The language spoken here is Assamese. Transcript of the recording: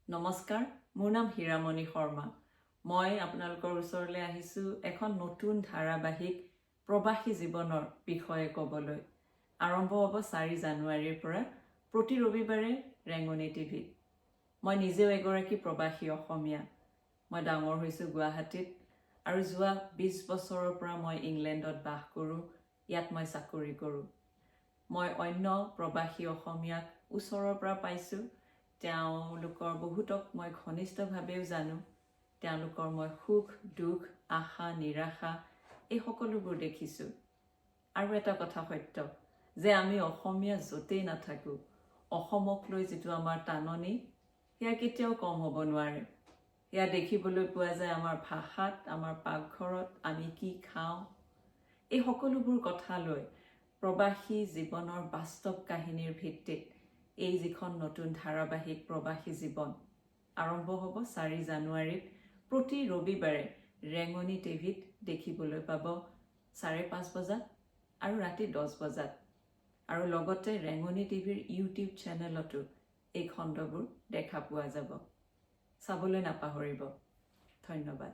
নমস্কাৰ, মোৰ নাম হীৰামণি শৰ্মা। মই আপোনালোকৰ ওচৰলৈ আহিছোঁ এখন নতুন ধাৰাবাহিক প্ৰবাসী জীৱনৰ বিষয়ে ক'বলৈ। আৰম্ভ হ'ব 4 জানুৱাৰীৰ পৰা প্ৰতি ৰবিবাৰে ৰেঙনি টিভিত। মই নিজেও এগৰাকী প্ৰবাসী অসমীয়া। মই ডাঙৰ হৈছোঁ গুৱাহাটীত আৰু যোৱা 20 বছৰৰ পৰা মই ইংলেণ্ডত বাস কৰোঁ। ইয়াত মই চাকৰি কৰোঁ। মই অন্য প্ৰবাসী অসমীয়াক ওচৰৰ পৰা পাইছোঁ। তেওঁলোকৰ বহুতক মই ঘনিষ্ঠভাৱেও জানো। তেওঁলোকৰ মই সুখ, দুখ, আশা, নিৰাশা এই সকলোবোৰ দেখিছোঁ। আৰু এটা কথা সত্য যে আমি অসমীয়া য'তেই নাথাকোঁ, অসমক লৈ যিটো আমাৰ টাননি, সেয়া কেতিয়াও কম হ'ব নোৱাৰে। সেয়া দেখিবলৈ পোৱা যায় আমাৰ ভাষাত, আমাৰ পাকঘৰত, আমি কি খাওঁ। এই সকলোবোৰ কথা লৈ প্ৰবাসী জীৱনৰ বাস্তৱ কাহিনীৰ ভিত্তিত এই যিখন নতুন ধাৰাবাহিক প্ৰবাসী জীৱন আৰম্ভ হ'ব 4 জানুৱাৰীত প্ৰতি ৰবিবাৰে ৰেঙনি টিভিত দেখিবলৈ পাব 5:30 বজাত আৰু ৰাতি 10 বজাত। আৰু লগতে ৰেঙনি টিভিৰ ইউটিউব চেনেলতো এই খণ্ডবোৰ দেখা পোৱা যাব। চাবলৈ নাপাহৰিব। ধন্যবাদ।